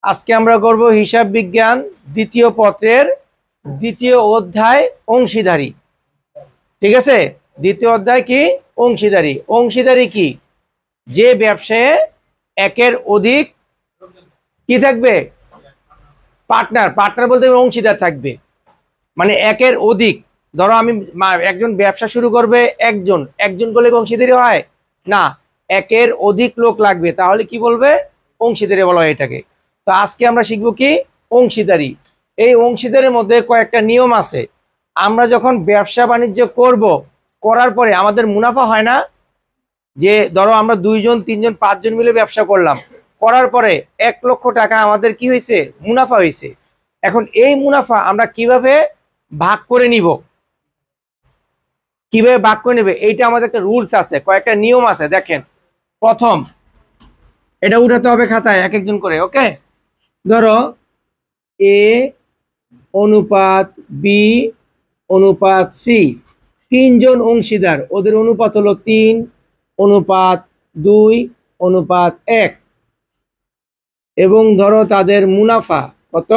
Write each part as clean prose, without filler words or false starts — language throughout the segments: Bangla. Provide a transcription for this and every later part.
আজকে আমরা করব হিসাব বিজ্ঞান দ্বিতীয় পত্রের দ্বিতীয় অধ্যায় অংশীদারি। ঠিক আছে, দ্বিতীয় অধ্যায় কি? অংশীদারি। অংশীদারি কি? যে ব্যবসায়ে একের অধিক কি থাকবে? পার্টনার। পার্টনার বলতে অংশীদার থাকবে, মানে একের অধিক। ধরো আমি একজন ব্যবসা শুরু করবে, একজন একজন করলে অংশীদারি হয় না, একের অধিক লোক লাগবে, তাহলে কি বলবে? অংশীদারি বলা হয় এটাকে। তো আজকে আমরা শিখবো কি? অংশীদারি। এই অংশীদারের মধ্যে কয়েকটা নিয়ম আছে। আমরা যখন ব্যবসা বাণিজ্য করব, করার পরে আমাদের মুনাফা হয় না? যে ধরো আমরা 2 জন 3 জন 5 জন মিলে ব্যবসা করলাম, করার পরে 1 লক্ষ টাকা আমাদের কি হয়েছে? মুনাফা হয়েছে। এখন এই মুনাফা আমরা কিভাবে ভাগ করে নিব? কিভাবে ভাগ করে নেবে, এইটা আমাদের একটা রুলস আছে, কয়েকটা নিয়ম আছে। দেখেন, প্রথম এটা উঠাতে হবে খাতায় এক একজন করে। ওকে, ধরো এ অনুপাত বি অনুপাত সি, 3 জন অংশীদার, ওদের অনুপাত হলো 3 অনুপাত 2 অনুপাত 1, এবং ধরো তাদের মুনাফা কত?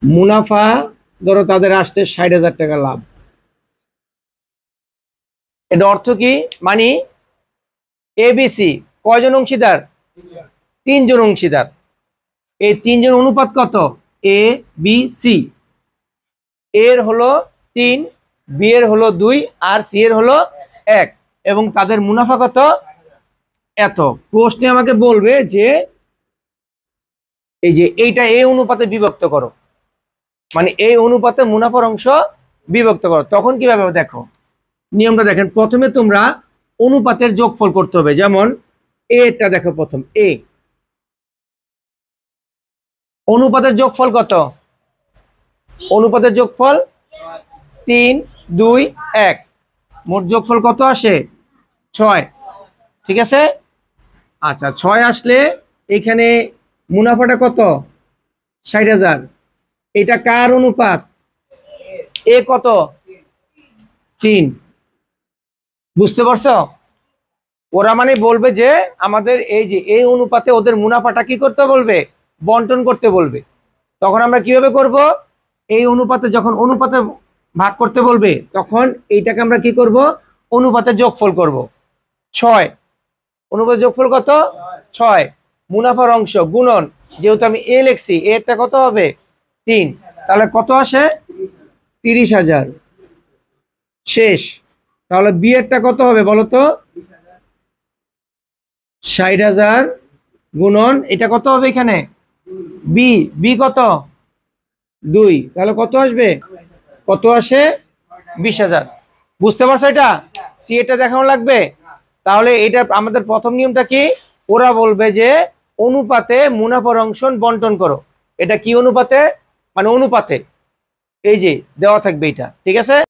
মুনাফা ধরো তাদের আসছে 60,000 টাকা লাভ। এটা অর্থ কি? মানে এবিসি কয়জন অংশীদার? 3 জন অংশীদার। এই 3 জন অনুপাত কত? A B C. এর হলো 3, বি এর হলো 2, আর সি এর হলো 1, এবং তাদের মুনাফা কত? এত। প্রশ্নে আমাকে বলবে যে এই যে এইটা এই অনুপাতে বিভক্ত করো, মানে এই অনুপাতে মুনাফার অংশ বিভক্ত করো। তখন কিভাবে? দেখো নিয়মটা দেখেন। প্রথমে তোমরা অনুপাতের যোগফল করতে হবে। যেমন এটা দেখো, প্রথম এ, অনুপাতের যোগফল কত? অনুপাতের যোগফল 3 2 1, মোট যোগফল কত আসে? 6। ঠিক আছে, আচ্ছা 6 আসলে এখানে মুনাফাটা কত? 60,000। এটা কার অনুপাত? এ কত? 3। বুঝতে পারছো? ওরা মানে বলবে যে আমাদের এই যে এই অনুপাতে ওদের মুনাফাটা কি করতে বলবে? বন্টন করতে বলবে। তখন আমরা কিভাবে করব? এই অনুপাতে যখন অনুপাতে ভাগ করতে বলবে, তখন এইটাকে আমরা কি করব? অনুপাতে যোগফল করব। 6, অনুপাতে যোগফল কত? 6। মুনাফার অংশ গুণন, যেহেতু আমি এ লিখছি, এরটা কত হবে? 3, তাহলে কত আসে? 30,000। শেষ। তাহলে বি এরটা কত হবে বলো তো? 60,000 গুণন এটা কত হবে এখানে? বি, বি কত? 2, তাহলে কত আসবে? কত আসে? 20,000। বুঝতে পারছো? এটা সি এটা দেখানো লাগবে। তাহলে এটা আমাদের প্রথম নিয়মটা কি? ওরা বলবে যে অনুপাতে মুনাফার অংশ বন্টন করো। এটা কি অনুপাতে? মানে অনুপাতে এই যে দেওয়া থাকবে এটা। ঠিক আছে।